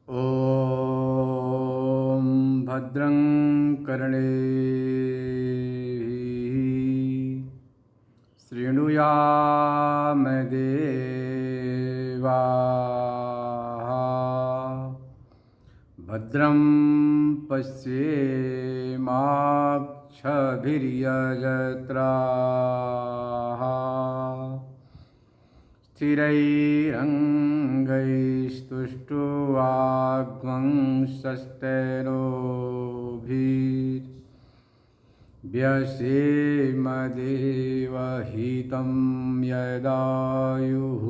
ॐ भद्रं कर्णेभिः शृणुयाम देवाः भद्रं पश्येमाक्षभिर्यजत्राः स्थिरैरङ्गैस्तुष्टुवाग्वंशस्तनोभिर्व्यसेमदेवहितं यदायुः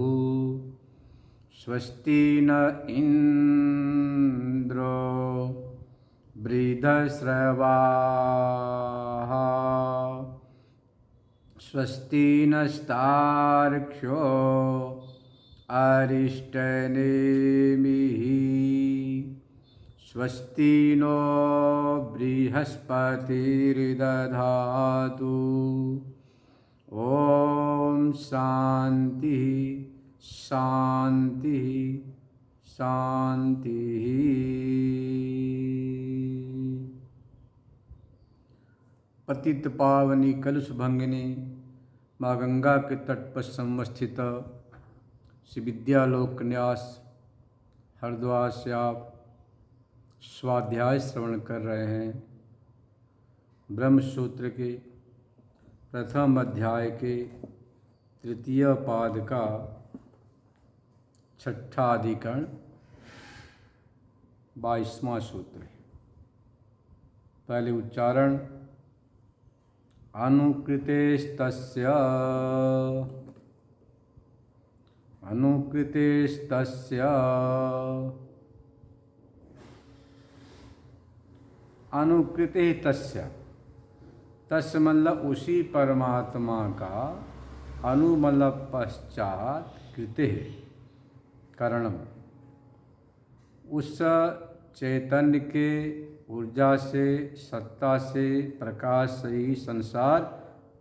स्वस्ति न इन्द्रो वृद्धश्रवाः स्वस्ति नस्तार्क्ष्यो अरिष्टनेमिः स्वस्ति नो बृहस्पतिर्दधातु ॐ शान्ति शान्ति शान्तिः। पतित पावनी कलुष भंगिनी माँ गंगा के तट पर संवस्थित श्री विद्यालोक न्यास हरिद्वार से आप स्वाध्याय श्रवण कर रहे हैं। ब्रह्मसूत्र के प्रथम अध्याय के तृतीय पाद का छठा अधिकरण 22वां सूत्र है। पहले उच्चारण अनुकृतेस्तस्य अनुकृतेस्तस्य अनुकृते तस्य तस्य मतलब उसी परमात्मा का अनु मतलब पश्चात कृते कारणम उस चैतन्य के ऊर्जा से सत्ता से प्रकाश से ही संसार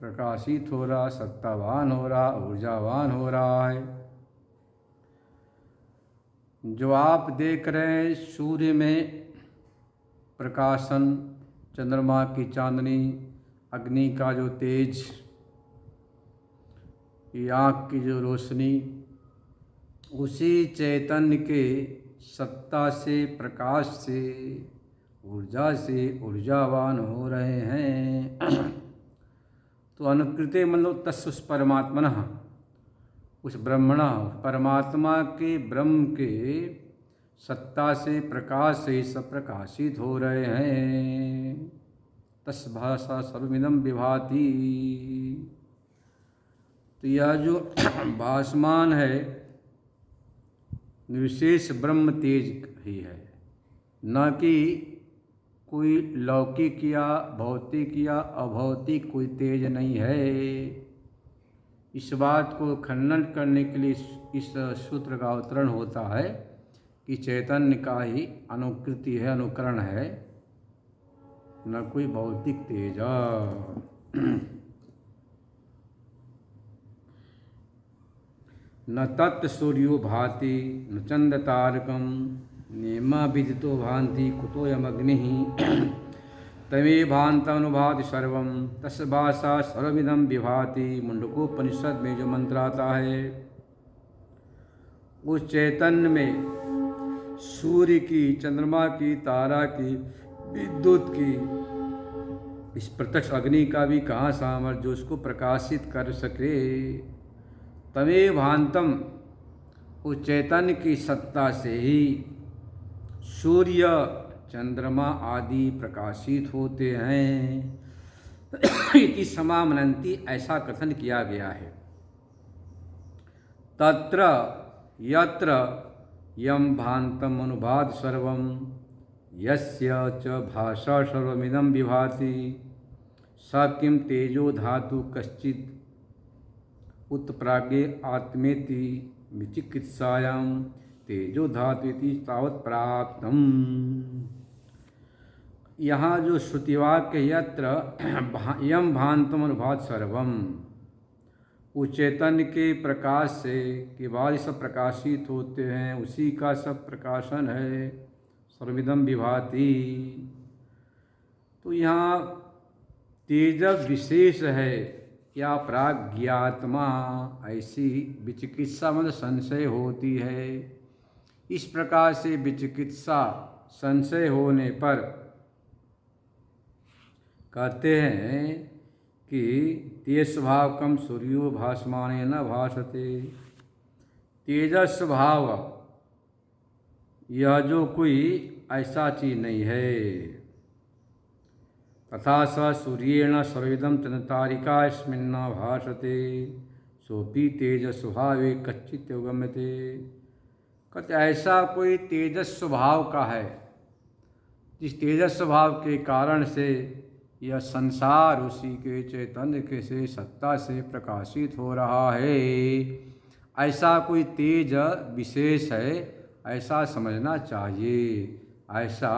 प्रकाशित हो रहा, सत्तावान हो रहा, ऊर्जावान हो रहा है। जो आप देख रहे हैं सूर्य में प्रकाशन, चंद्रमा की चांदनी, अग्नि का जो तेज, आँख की जो रोशनी, उसी चैतन्य के सत्ता से प्रकाश से ऊर्जा से ऊर्जावान हो रहे हैं। तो अनुकृते मतलब तस् उस परमात्मनः उस ब्रह्मण परमात्मा के ब्रह्म के सत्ता से प्रकाश से सब प्रकाशित हो रहे हैं। तस् भाषा सर्वमिदं विभाति। तो यह जो भासमान है विशेष ब्रह्म तेज ही है, न कि कोई लौकिक या भौतिक या अभौतिक कोई तेज नहीं है। इस बात को खंडन करने के लिए इस सूत्र का अवतरण होता है कि चैतन्य का ही अनुकृति है, अनुकरण है, न कोई भौतिक तेज। न तत् सूर्यो भाति न चंद तारकम नेमा विदितो भांति कुतोयमग्निः तमे भान्तमनुभाति सर्वं तस्य भाषा सर्वमिदं विभाति। मुंडकोपनिषद में जो मंत्र आता है, उस चैतन्य में सूर्य की, चंद्रमा की, तारा की, विद्युत की, इस प्रत्यक्ष अग्नि का भी कहाँ सामर्थ्य जो उसको प्रकाशित कर सके। तमे भांतम उस चैतन्य की सत्ता से ही सूर्य, चंद्रमा आदि प्रकाशित होते हैं। इति समामनन्ति ऐसा कथन किया गया है। तत्र यत्र यम भान्तम अनुभाति सर्वं यस्य च भाषा सर्वमिदं विभाति स किं तेजो धातु कश्चित् उत्प्राज्ञे आत्मेति विचिकित्सायां तेजो धातु इति तावत् प्राप्तम। यहाँ जो श्रुतिवाक्य यत्र यम भान्तम अनुभात सर्वम, उस चैतन्य के प्रकाश से के बाद सब प्रकाशित होते हैं, उसी का सब प्रकाशन है। सर्विदम विभाति। तो यहाँ तेज विशेष है या प्राज्ञात्मा, ऐसी विचिकित्सा मतलब संशय होती है। इस प्रकार से विचिकित्सा संशय होने पर कहते हैं कि तेज स्वभाव कम सूर्यो भासमाने न भासते। तेजस स्वभाव यह जो कोई ऐसा चीज नहीं है। तथा स सूर्येण सर्विदं चंद्रतारिका स्मिन्ना भासते सोपी तेज स्वभावे कच्चित गम्यते। कहते ऐसा कोई तेजस स्वभाव का है, जिस तेजस स्वभाव के कारण से यह संसार उसी के चैतन्य के से सत्ता से प्रकाशित हो रहा है। ऐसा कोई तेज विशेष है, ऐसा समझना चाहिए। ऐसा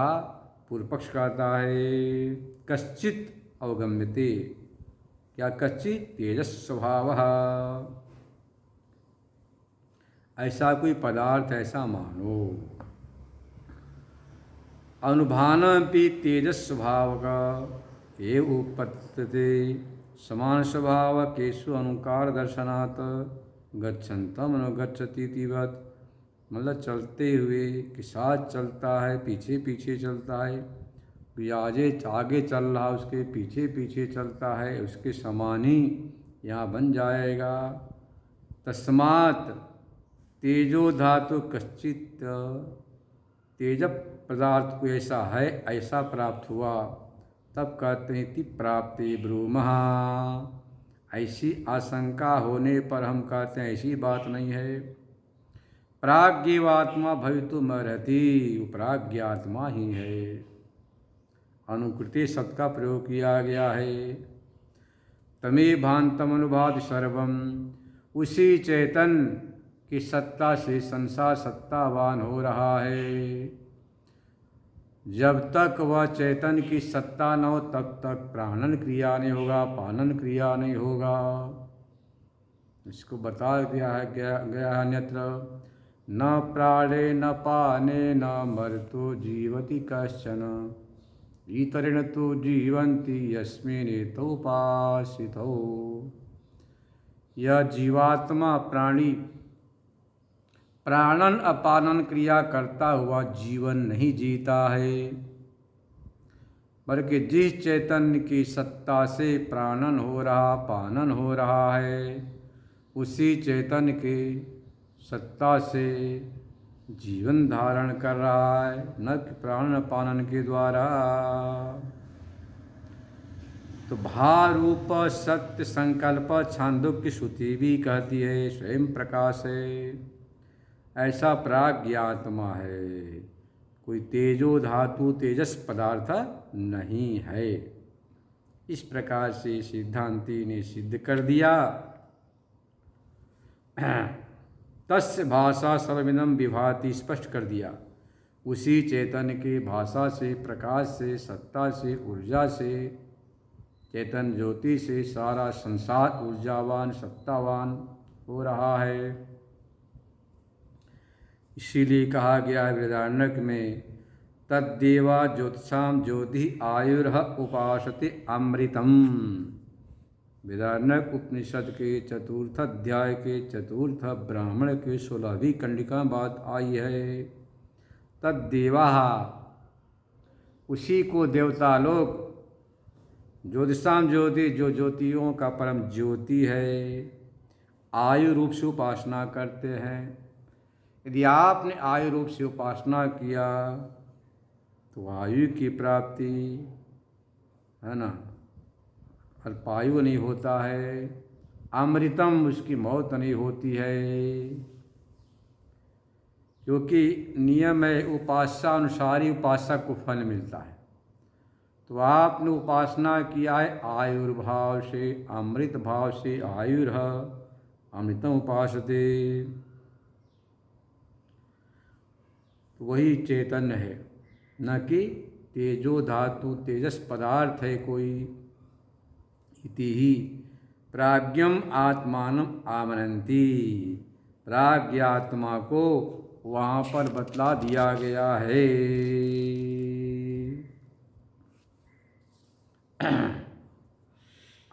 पूर्व पक्ष कहता है। कश्चित अवगम्यते, क्या कश्चित तेजस स्वभाव, ऐसा कोई पदार्थ ऐसा मानो। अनुभानपि तेजस स्वभाव का एव उपपत्ते समान स्वभाव केशु अनुकार दर्शनात् गच्छन्तम अनुगच्छति तिवत्। मतलब चलते हुए के साथ चलता है, पीछे पीछे चलता है, आगे चल रहा उसके पीछे पीछे चलता है, उसके समान ही यहाँ बन जाएगा। तस्मात् तेजो धातु कश्चित, तेज पदार्थ को ऐसा है, ऐसा प्राप्त हुआ। तब कहते हैं कि प्राप्ति ब्रूमः। ऐसी आशंका होने पर हम कहते हैं ऐसी बात नहीं है। प्राज्ञात्मा भवितुमर्हति, वो प्राज्ञात्मा ही है। अनुकृति शब्द का प्रयोग किया गया है। तमे भांतम अनुभाति सर्वम, उसी चैतन्य की सत्ता से संसार सत्तावान हो रहा है। जब तक वह चैतन्य की सत्ता न हो तब तक प्राणन क्रिया नहीं होगा, पानन क्रिया नहीं होगा। इसको बता दिया है गया अन्यत्र। न प्राणे न पाने न मर्तो जीवति कश्चन, इतरेण तो जीवन्ति यस्मिन्नेतोपासितो। यह जीवात्मा प्राणी प्राणन अपानन क्रिया करता हुआ जीवन नहीं जीता है, बल्कि जिस चैतन्य की सत्ता से प्राणन हो रहा पानन हो रहा है, उसी चैतन्य के सत्ता से जीवन धारण कर रहा है, न कि प्राणन पानन के द्वारा। तो भारूप सत्य संकल्प छांदोग्य श्रुति भी कहती है स्वयं प्रकाश है। ऐसा प्राज्ञात्मा है, कोई तेजो धातु तेजस पदार्थ नहीं है। इस प्रकार से सिद्धांति ने सिद्ध कर दिया। तस्य भाषा सर्वमिदं विभाति, स्पष्ट कर दिया। उसी चैतन्य के भाषा से, प्रकाश से, सत्ता से, ऊर्जा से, चैतन्य ज्योति से सारा संसार ऊर्जावान सत्तावान हो रहा है। इसीलिए कहा गया है बृहदारण्यक में, तद्देवा ज्योतिषाम ज्योति आयुर्ह उपासते अमृतम। बृहदारण्यक उपनिषद के चतुर्थ अध्याय के चतुर्थ ब्राह्मण के 16वीं कंडिका बात आई है। तद्देवा, उसी को देवता लोग, ज्योतिषाम ज्योति, जो ज्योतियों का परम ज्योति है, आयु रूप से उपासना करते हैं। यदि आपने आयु रूप से उपासना किया तो आयु की प्राप्ति है ना, अल्पायु नहीं होता है। अमृतम, उसकी मौत नहीं होती है, क्योंकि नियम है उपास्यानुसार ही उपासक को फल मिलता है। तो आपने उपासना किया है आयुर्भाव से, अमृत भाव से, आयुर्ह अमृतम उपासते, वही चैतन्य है, न कि तेजो धातु तेजस पदार्थ है कोई। इति ही प्राज्ञम आत्मानम आमनंती, प्राज्ञात्मा को वहाँ पर बतला दिया गया है।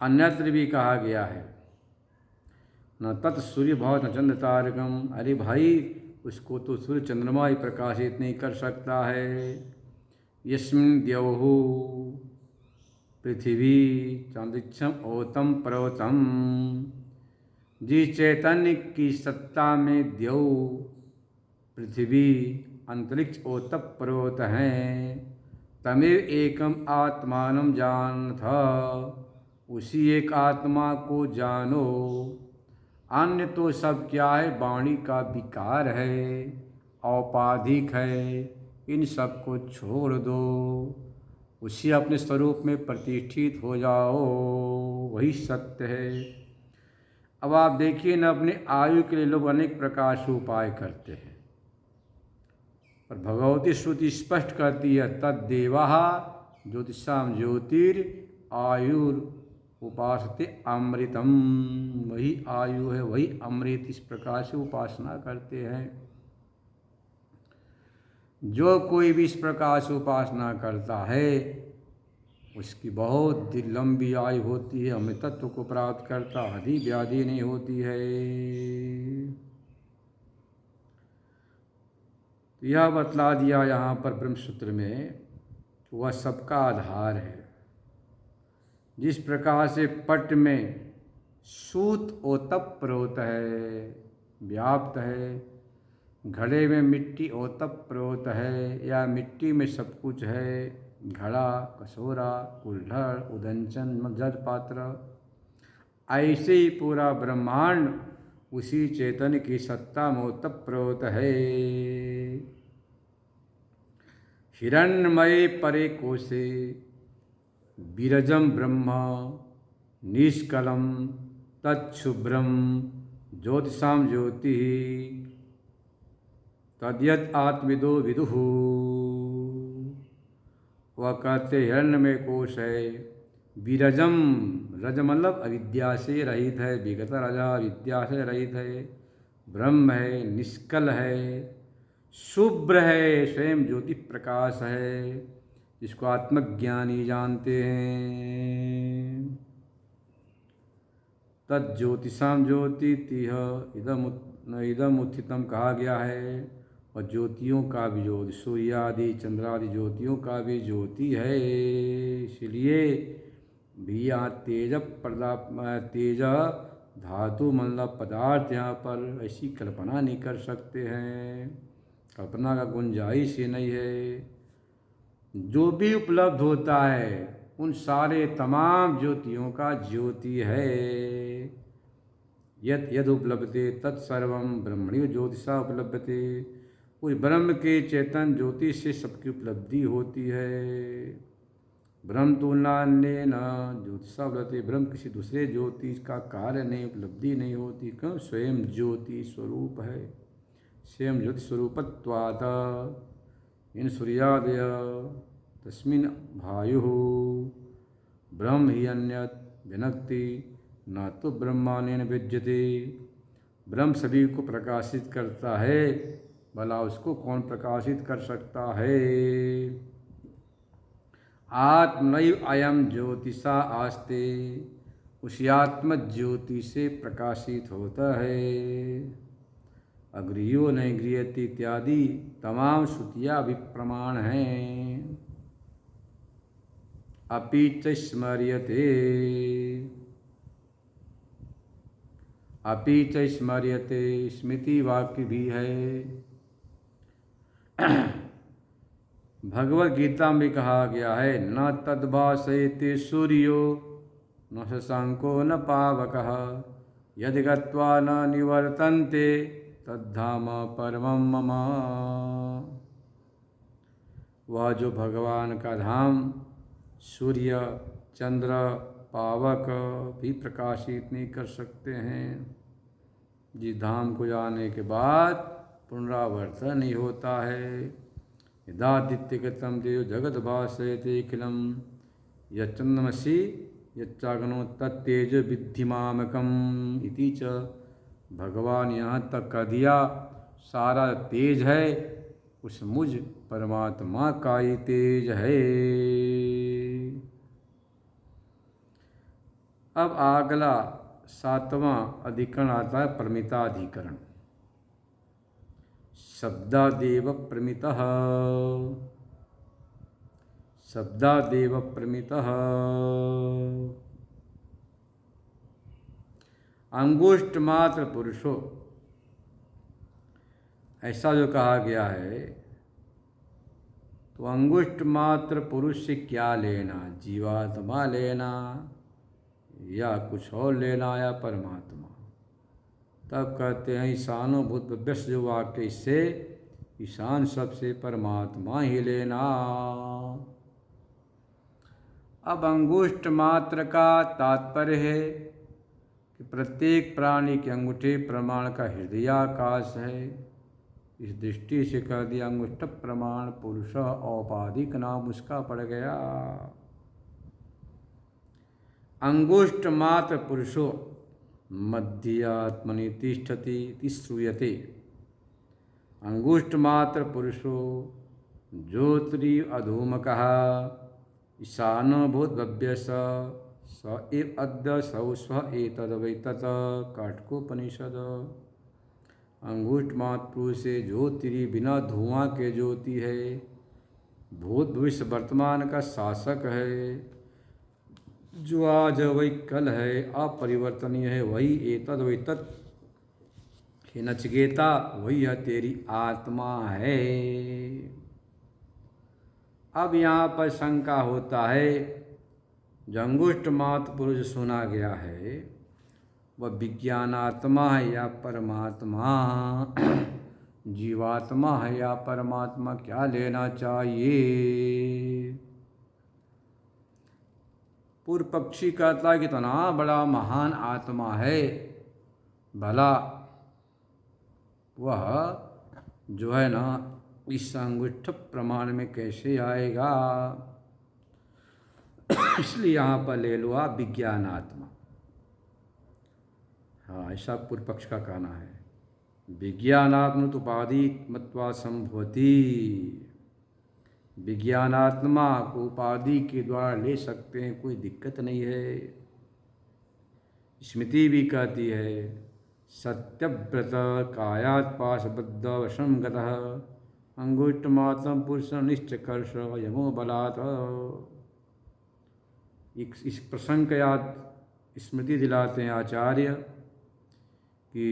अन्यत्र भी कहा गया है, न तत् सूर्य भाव न चंद्र तारकम, अरे भाई उसको तो सूर्य चंद्रमा ही प्रकाशित नहीं कर सकता है। यस्मिन् द्यौः पृथ्वी चांदिक्षम ओतम पर्वतम, जिस चैतन्य की सत्ता में द्यौ पृथ्वी अंतरिक्ष ओतप पर्वत हैं, तमेव एकम आत्मानं जानथ, उसी एक आत्मा को जानो। अन्य तो सब क्या है, वाणी का विकार है, औपाधिक है, इन सब को छोड़ दो, उसी अपने स्वरूप में प्रतिष्ठित हो जाओ, वही सत्य है। अब आप देखिए न, अपने आयु के लिए लोग अनेक प्रकार से उपाय करते हैं, पर भगवती श्रुति स्पष्ट करती है, तद्देवाः ज्योतिषाम ज्योतिर आयुर उपासते अमृतम, वही आयु है, वही अमृत, इस प्रकार से उपासना करते हैं। जो कोई भी इस प्रकार से उपासना करता है उसकी बहुत लंबी आयु होती है, हमें तत्व को प्राप्त करता, आदि व्याधि नहीं होती है। तो यह बतला दिया यहाँ पर ब्रह्मसूत्र में, वह सबका आधार है। जिस प्रकार से पट में सूत ओतप्रोत है, व्याप्त है, घड़े में मिट्टी ओतप्रोत है, या मिट्टी में सब कुछ है, घड़ा, कसोरा, कुल्हड़, उदंचन, जल पात्र, ऐसे ही पूरा ब्रह्मांड उसी चेतन की सत्ता में ओतप्रोत है। हिरण्मय परे कोशे विरजम ब्रह्म निष्कलम तच्छुभ्रम ज्योतिषाम ज्योति तद्यत् आत्मविदो विदुः। वह कहते हिरण्यमय कोश है, विरजम, रज मतलब अविद्या से रहित है, विगत रजा विद्या से रहित है, ब्रह्म है, निष्कल है, शुभ्र है, स्वयं ज्योति प्रकाश है, जिसको आत्मज्ञानी जानते हैं। तद ज्योतिषाम ज्योति तिह इदम उत्थितम कहा गया है, और ज्योतियों का भी ज्योति, सूर्यादि चंद्रादि ज्योतियों का भी ज्योति है। इसलिए भी यहाँ तेज धातु मतलब पदार्थ यहाँ पर ऐसी कल्पना नहीं कर सकते हैं, कल्पना का गुंजाइश ही नहीं है। जो भी उपलब्ध होता है उन सारे तमाम ज्योतियों का ज्योति है। यद यद उपलब्धते तत्सर्वम ब्रह्मणि ज्योतिषा उपलब्धते, उस ब्रह्म के चेतन ज्योति से सबकी उपलब्धि होती है। ब्रह्म तुलनान्य न ज्योतिषा उपलब्धते, ब्रह्म किसी दूसरे ज्योति का कार्य नहीं, उपलब्धि नहीं होती, क्यों? स्वयं ज्योति स्वरूप है, स्वयं ज्योति स्वरूपत्वात् इन सूर्यादय तस्मिन् भायुः ब्रह्म ही अन्यत् विनक्ति न तो ब्रह्मानेन विद्यते। ब्रह्म सभी को प्रकाशित करता है, भला उसको कौन प्रकाशित कर सकता है। आत्मनैव अयम ज्योतिषा आस्ते, उसी आत्म ज्योति से प्रकाशित होता है। अग्रियो न गृह्यति इत्यादि तमाम श्रुतियाँ भी प्रमाण हैं। अपि च स्मर्यते, अपि च स्मर्यते स्मृति वाक्य भी है। भगवद गीता में कहा गया है, न तद्भासयते सूर्यो न शशांको न पावकः यदि गत्वा न निवर्तन्ते तद्धाम परमं मम। वह जो भगवान का धाम सूर्य चंद्र पावक भी प्रकाशित नहीं कर सकते हैं, जिस धाम को जाने के बाद पुनरावर्तन नहीं होता है। यदादित्यगतं देव जगद्भासयते अखिलं यच्चंद्रमसि यच्चाग्नो तत्तेज विद्धि मामकम् इति च। भगवान यहाँ तक कह दिया सारा तेज है उस मुझ परमात्मा का ही तेज है। अब अगला 7वां अधिकरण आता है प्रमिताधिकरण। शब्दादेव प्रमितः, शब्दादेव प्रमितः। अंगुष्ठ मात्र पुरुषो, ऐसा जो कहा गया है तो अंगुष्ठ मात्र पुरुष से क्या लेना, जीवात्मा लेना या कुछ और लेना या परमात्मा। तब कहते हैं ईशानोभूत व्यस्त जो वाक्य इससे ईशान सबसे परमात्मा ही लेना। अब अंगुष्ठ मात्र का तात्पर्य है कि प्रत्येक प्राणी के अंगूठे प्रमाण का हृदयाकाश है। इस दृष्टि से कह दिया अंगुष्ठ प्रमाण पुरुष औपाधिक नाम उसका पड़ गया। अंगुष्ठ मात्र पुरुषो मध्यात्मनि तिष्ठति इति श्रूयते। अंगुष्ठ मात्र पुरुषो ज्योतिरिव अधूमकः ईशानो भूद्भव्य स एव अद्य सौ स्व एतद्वैतत् काठकोपनिषद। अंगुष्ठ मात्र पुरुष से ज्योतिरि बिना धुआं के ज्योति है, भूत भविष्य वर्तमान का शासक है, जो आज वही कल है, अपरिवर्तनीय है, वही एतद वही तत् हे नचिकेता, वही है तेरी आत्मा है। अब यहाँ पर शंका होता है जो अंगुष्ठ मात्र पुरुष सुना गया है वह विज्ञानात्मा है या परमात्मा, जीवात्मा है या परमात्मा, क्या लेना चाहिए। पूर्व पक्षी कहता है कि इतना बड़ा महान आत्मा है, भला वह जो है ना इस अंगुष्ठ प्रमाण में कैसे आएगा। इसलिए यहाँ पर ले लो आप विज्ञानात्मा। हाँ, ऐसा पूर्व पक्ष का कहना है। विज्ञानात्म उपाधि मत्वा संभवती, विज्ञानात्मा को उपाधि के द्वारा ले सकते हैं, कोई दिक्कत नहीं है। स्मृति भी कहती है सत्यव्रत कायात् पाशबद्ध वशं गतः अंगुष्ठ मात्रं पुरुष निश्चकर्ष यमो बलात्। इस प्रसंग का याद स्मृति दिलाते हैं आचार्य कि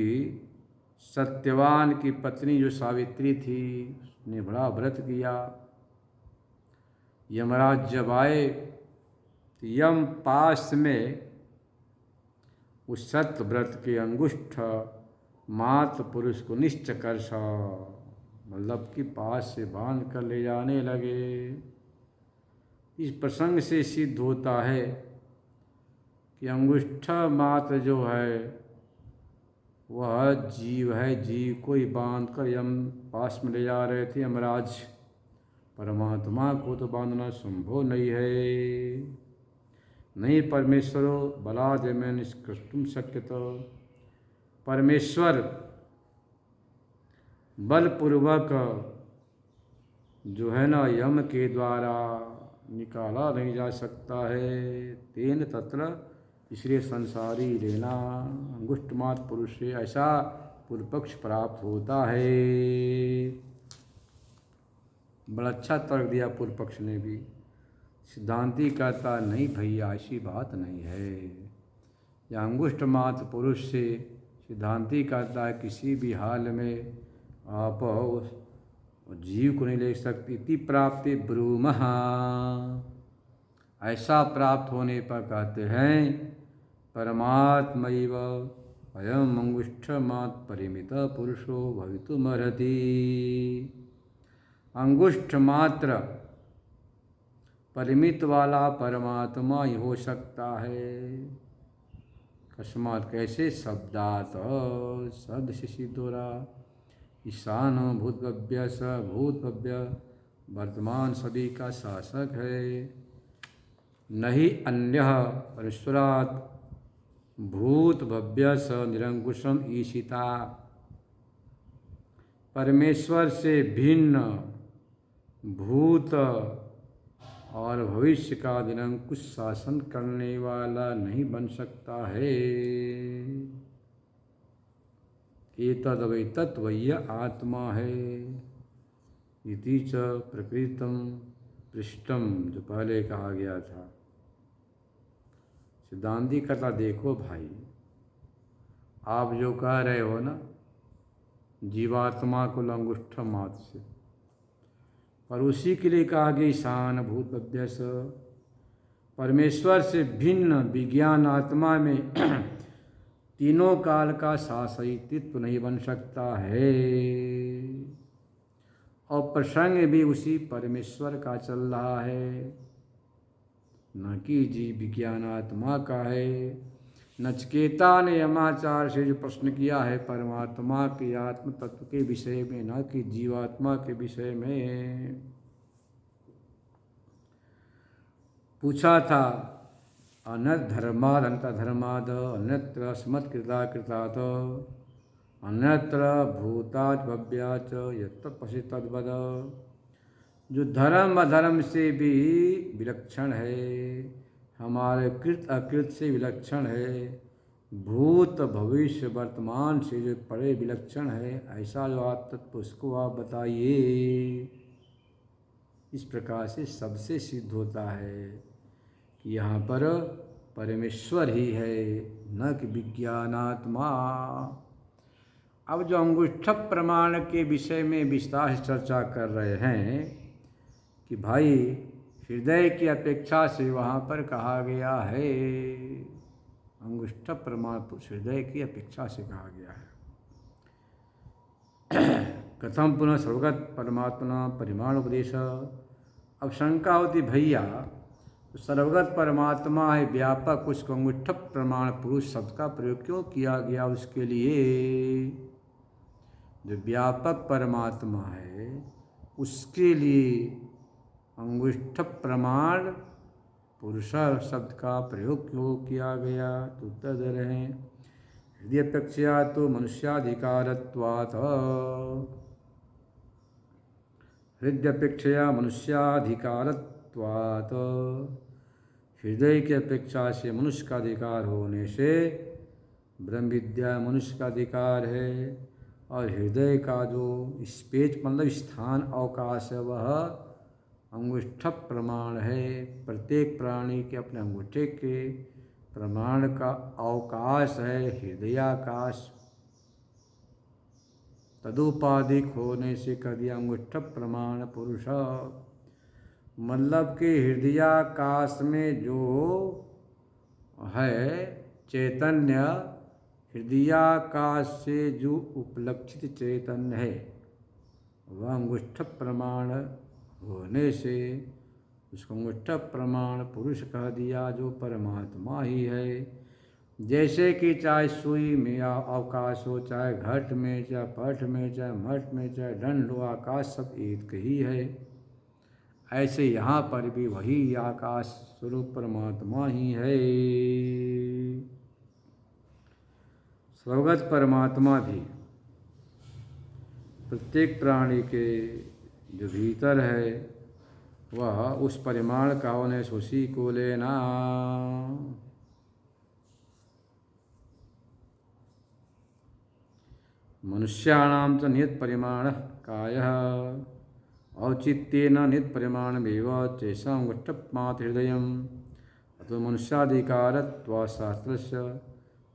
सत्यवान की पत्नी जो सावित्री थी उसने बड़ा व्रत किया। यमराज जब आए तो यम पास में उस सत्य व्रत के अंगुष्ठ मात्र पुरुष को निश्चकर्ष मतलब कि पास से बांध कर ले जाने लगे। इस प्रसंग से सिद्ध होता है कि अंगुष्ठ मात्र जो है वह जीव है, जीव को ही बांध कर यम पास में ले जा रहे थे यमराज। परमात्मा को तो बांधना संभव नहीं है। नहीं परमेश्वरो बलाद में निष्कृष्टुम शक्यत। परमेश्वर बलपूर्वक जो है ना यम के द्वारा निकाला नहीं जा सकता है। तेन तत्र, इसलिए संसारी लेना अंगुष्ठ मात्र पुरुष से ऐसा पूर्व पक्ष प्राप्त होता है। बड़ा अच्छा तर्क दिया पूर्व पक्ष ने भी। सिद्धांती कहता नहीं भैया ऐसी बात नहीं है, या अंगुष्ठ मात्र पुरुष से सिद्धांती कहता है किसी भी हाल में आप जीव को नहीं ले सकती। इति प्राप्ति ब्रूमः, ऐसा प्राप्त होने पर कहते हैं परमात्मैव अयम अंगुष्ठ मात्र परिमित पुरुषो भवितुमर्हति। अंगुष्ठ मात्र परिमित वाला परमात्मा ही हो सकता है। कस्मात् कैसे, शब्दात, शब्द से सिद्ध हो रहा। ईशान भूतभव्य स भूतभव्य वर्तमान सभी का शासक है। न हि अन्यः परमेश्वरात् भूत भव्य स निरंकुशम ईशिता। परमेश्वर से भिन्न भूत और भविष्य का निरंकुश शासन करने वाला नहीं बन सकता है। एतद् वै आत्मा है इति च प्रकृतम पृष्ठम, जो पहले कहा गया था। सिद्धांती कहता देखो भाई, आप जो कह रहे हो ना जीवात्मा को अंगुष्ठ मात्र से, पर उसी के लिए कहा गया ईशान भूत अभ्यस। परमेश्वर से भिन्न विज्ञान आत्मा में तीनों काल का शासयित्व नहीं बन सकता है, और प्रसंग भी उसी परमेश्वर का चल रहा है, न कि जीव विज्ञान आत्मा का है। नचिकेता ने यमाचार्य से जो प्रश्न किया है परमात्मा के आत्म तत्व के विषय में, न कि जीवात्मा के विषय में पूछा था। अन्यत्र धर्माद अन्यत्र धर्माद अन्यत्र स्मत्कृता कृतात् अन्यत्र भूतात् भव्याच यत्र पश्य तद्वद। जो धर्म अधर्म से भी विलक्षण है, हमारे कृत अकृत से विलक्षण है, भूत भविष्य वर्तमान से जो परे विलक्षण है, ऐसा जो आत्मतत्व उसको आप बताइए। इस प्रकार से सबसे सिद्ध होता है कि यहाँ पर परमेश्वर ही है, न कि विज्ञानात्मा। अब जो अंगुष्ठ प्रमाण के विषय में विस्तार से चर्चा कर रहे हैं कि भाई हृदय की अपेक्षा से वहाँ पर कहा गया है, अंगुष्ठ प्रमाण हृदय की अपेक्षा से कहा गया है। कथम पुनः सर्वगत परमात्मा परिमाण उपदेश। अब शंका होती भैया तो सर्वगत परमात्मा है व्यापक, उसको अंगुष्ठ प्रमाण पुरुष शब्द का प्रयोग क्यों किया गया उसके लिए? जो व्यापक परमात्मा है उसके लिए अंगुष्ठ प्रमाण पुरुष शब्द का प्रयोग क्यों किया गया? तो उत्तर दे रहे हैं हृदय अपेक्षा तो मनुष्याधिकारत्वात्, हृदय अपेक्षा मनुष्याधिकारत्वात्, हृदय की अपेक्षा से मनुष्य का अधिकार होने से ब्रह्म विद्या मनुष्य का अधिकार है, और हृदय का जो स्पेस मतलब स्थान अवकाश है वह अंगुष्ठ प्रमाण है। प्रत्येक प्राणी के अपने अंगूठे के प्रमाण का अवकाश है हृदयाकाश, तदुपाधिक होने से कह दिया अंगुष्ठ प्रमाण पुरुष। मतलब कि हृदयाकाश में जो है चैतन्य, हृदयाकाश से जो उपलक्षित चैतन्य है वह अंगुष्ठ प्रमाण होने से उसको अंगुष्ठ प्रमाण पुरुष कह दिया, जो परमात्मा ही है। जैसे कि चाहे सुई में अवकाश हो, चाहे घट में, चाहे पट में, चाहे मठ में, चाहे दंड हो, आकाश सब एक ही है। ऐसे यहाँ पर भी वही आकाश स्वरूप परमात्मा ही है। सर्वगत परमात्मा भी प्रत्येक प्राणी के जो भीतर है वह उस परिमाण का होने से उसी को लेना। मनुष्याणां च नियत परिमाण कायः औचित्येन नियत परिमाणमेव तेषां अंगुष्ठमात्र हृदयम् अतो मनुष्याधिकारत्वात् शास्त्रस्य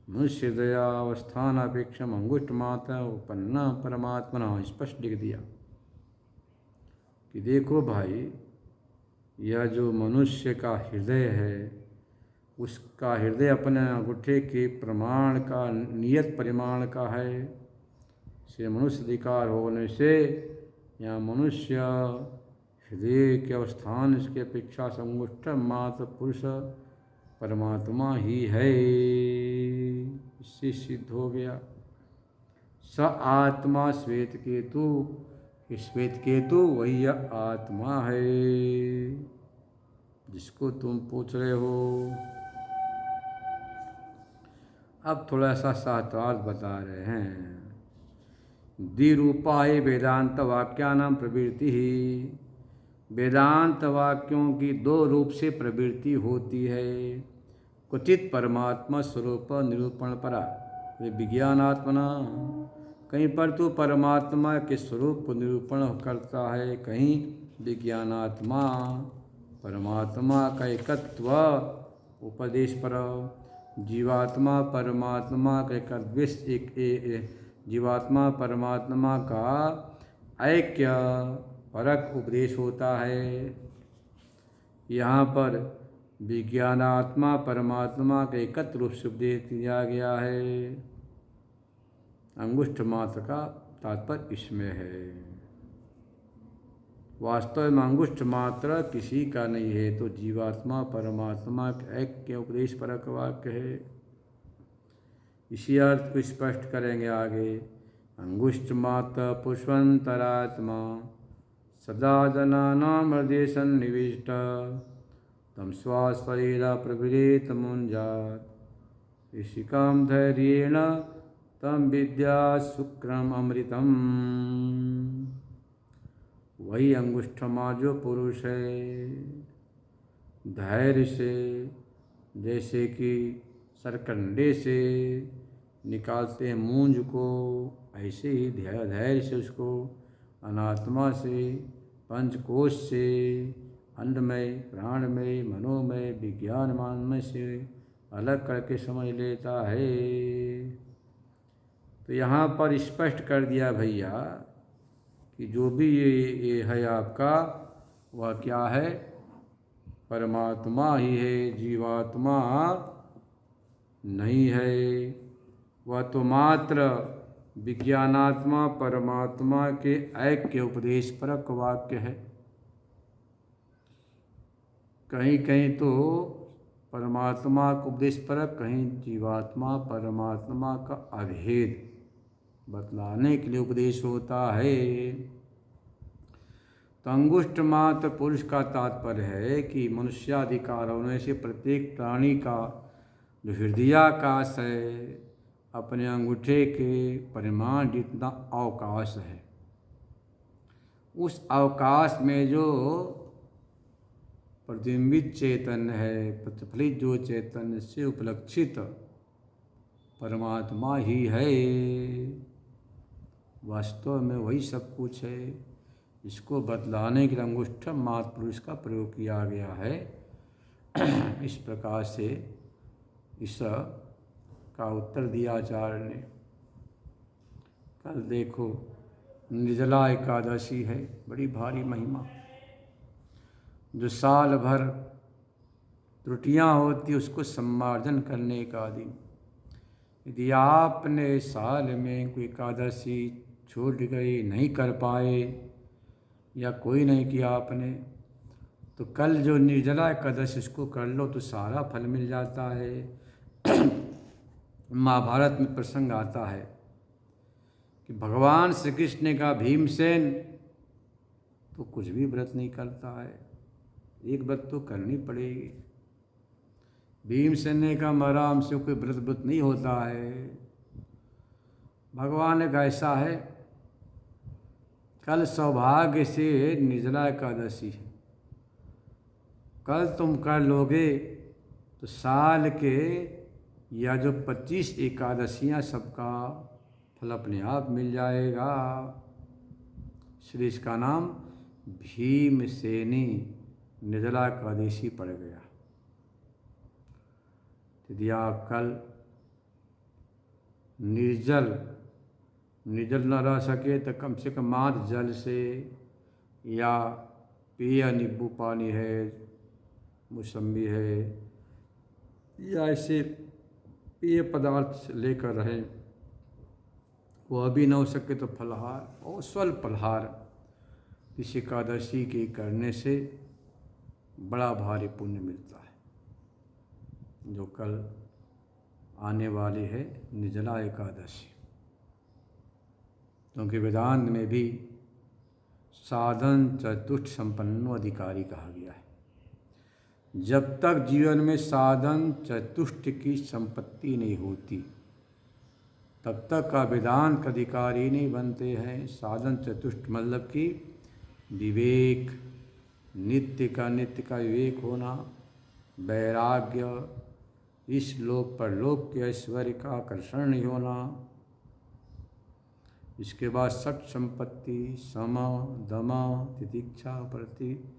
मनुष्य हृदयावस्थानापेक्षम अंगुष्ठमात्र उपन्ना परमात्मना स्पष्ट लिख दिया कि देखो भाई, यह जो मनुष्य का हृदय है उसका हृदय अपने अंगूठे के प्रमाण का नियत परिमाण का है। से मनुष्य अधिकार होने से यहाँ मनुष्य हृदय के अवस्थान इसके अपेक्षा संगुष्ठ मात्र पुरुष परमात्मा ही है। इससे सिद्ध हो गया स आत्मा श्वेत केतु, श्वेत केतु वही आत्मा है जिसको तुम पूछ रहे हो। अब थोड़ा सा शास्त्रार्थ बता रहे हैं। द्विरूपाय वेदांत वाक्यानां प्रवृत्ति ही। वेदांत वाक्यों की दो रूप से प्रवृत्ति होती है। क्वचित परमात्मा स्वरूप निरूपण परा वे विज्ञानात्मना। कहीं पर तो परमात्मा के स्वरूप निरूपण करता है, कहीं विज्ञानात्मा परमात्मा का एकत्व उपदेश पर। जीवात्मा परमात्मा का जीवात्मा परमात्मा का ऐक्य परक उपदेश होता है। यहाँ पर विज्ञानात्मा परमात्मा के एकत्र रूप से उपदेश दिया गया है। अंगुष्ठ मात्र का तात्पर्य इसमें है। वास्तव में अंगुष्ठ मात्र किसी का नहीं है, तो जीवात्मा परमात्मा के ऐक्य उपदेश परक वाक्य है। इसी अर्थ को स्पष्ट करेंगे आगे। अंगुष्ठ मात्र पुष्पंतरात्मा सदा जनानां हृदय सन्निविष्ट तम स्वाशरीरा प्रभिरेत मुंजात ऋषिकाम धैर्येण तम विद्या शुक्रम अमृतम। वही अंगुष्ठमा जो पुरुष है, धैर्य से, जैसे कि सरकंडे से निकालते हैं मूंज को, ऐसे ही धैर्य से उसको अनात्मा से, पंचकोश से, अन्नमय, प्राणमय, मनोमय, विज्ञानमय से अलग करके समझ लेता है। तो यहाँ पर स्पष्ट कर दिया भैया कि जो भी ये है आपका, वह क्या है? परमात्मा ही है, जीवात्मा नहीं है। वह तो मात्र विज्ञानात्मा परमात्मा के ऐक्य उपदेश परक वाक्य है। कहीं कहीं तो परमात्मा का उपदेश परक, कहीं जीवात्मा परमात्मा का अभेद बतलाने के लिए उपदेश होता है। तो अंगुष्ठ मात्र पुरुष का तात्पर्य है कि मनुष्याधिकार होने से प्रत्येक प्राणी का जो हृदयाकाश है, अपने अंगूठे के परिमाण जितना अवकाश है, उस अवकाश में जो प्रतिबिंबित चैतन्य है, प्रतिफलित जो चैतन्य से उपलक्षित परमात्मा ही है। वास्तव में वही सब कुछ है। इसको बतलाने के लिए अंगुष्ठ मात्र पुरुष का प्रयोग किया गया है। इस प्रकार से इस का उत्तर दिया आचार्य ने। कल देखो निर्जला एकादशी है, बड़ी भारी महिमा, जो साल भर त्रुटियां होती उसको सम्मार्जन करने का दिन। यदि आपने साल में कोई एकादशी छूट गई, नहीं कर पाए, या कोई नहीं किया आपने, तो कल जो निर्जला एकादशी इसको कर लो तो सारा फल मिल जाता है। महाभारत में प्रसंग आता है कि भगवान श्री कृष्ण ने कहा भीमसेन तो कुछ भी व्रत नहीं करता है, एक व्रत तो करनी पड़ेगी। भीमसेन ने कहा महाराज हमसे कोई व्रत नहीं होता है। भगवान ने कहा ऐसा है, कल सौभाग्य से निर्जला एकादशी है, कल तुम कर लोगे तो साल के या जो 25 एकादशियाँ सबका फल अपने आप मिल जाएगा। श्री इसका नाम भीमसेनी निर्जला एकादशी पड़ गया। यदि आप कल निर्जल न रह सके तो कम से कम मात्र जल से, या पिया नींबू पानी है, मौसम्बी है, या ऐसे पेय पदार्थ लेकर रहें। वह भी न हो सके तो फलाहार और स्वल्प फलाहार इस एकादशी के करने से बड़ा भारी पुण्य मिलता है, जो कल आने वाली है निर्जला एकादशी। क्योंकि वेदांत में भी साधन चतुष्ट संपन्नो अधिकारी कहा गया है। जब तक जीवन में साधन चतुष्ट की संपत्ति नहीं होती तब तक का वेदांत अधिकारी नहीं बनते हैं। साधन चतुष्ट मतलब कि विवेक, नित्य का विवेक होना, वैराग्य, इस लोक परलोक के ऐश्वर्य का आकर्षण नहीं होना। इसके बाद सठ संपत्ति, सम, दम, तितिक्षा, प्रति,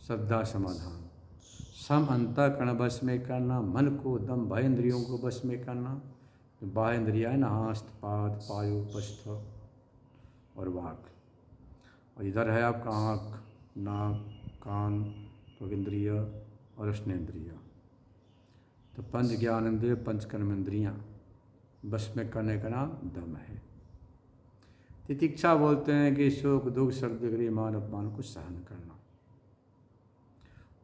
श्रद्धा, समाधान। सम अंतःकरण वश में करना, मन को, दम बाह्य इंद्रियों को वश में करना। बाह्य इंद्रिया है ना, हस्त, पाद, पायु, पस्थ और वाक। और इधर है आपका आँख, नाक, कान, त्वक इंद्रिय और स्नेन्द्रिय। तो पंच ज्ञान इंद्रिय, पंच कर्म इंद्रियाँ बस में करने का नाम दम है। तितिक्षा बोलते हैं कि शोक, दुख, सर्दी, गृह, मान, अपमान को सहन करना।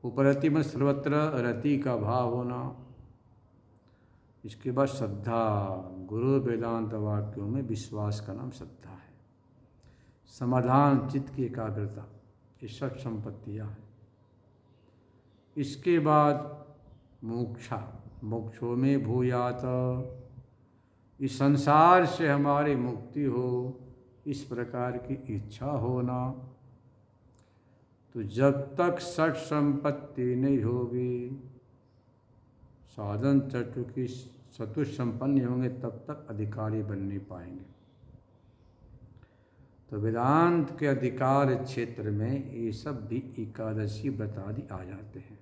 उपरति में सर्वत्र रति का भाव होना। इसके बाद श्रद्धा, गुरु वेदांत वाक्यों में विश्वास का नाम श्रद्धा है। समाधान, चित्त की एकाग्रता, ये सब संपत्तियाँ हैं। इसके बाद मोक्षा, मोक्षों में भूयात, इस संसार से हमारी मुक्ति हो, इस प्रकार की इच्छा होना। तो जब तक षट संपत्ति नहीं होगी, साधन चतुष्ट संपन्न होंगे, तब तक अधिकारी बन नहीं पाएंगे। तो वेदांत के अधिकार क्षेत्र में ये सब भी एकादशी व्रत आदि आ जाते हैं।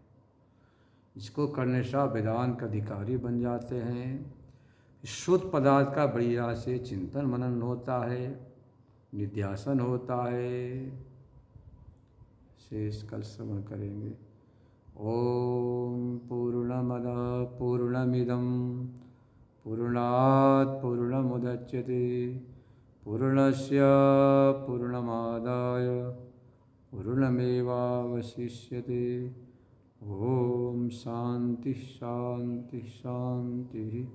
इसको करने से वेदांत का अधिकारी बन जाते हैं। शुद्ध पदार्थ का बढ़िया से चिंतन मनन होता है, निध्यासन होता है। शेष कल श्रवण करेंगे। ओम पूर्णमदः पूर्णमिदं पूर्णात् पूर्णमुदच्यते पूर्णस्य पूर्णमादाय पूर्णमेवावशिष्यते। ओम शांति शांति शांति।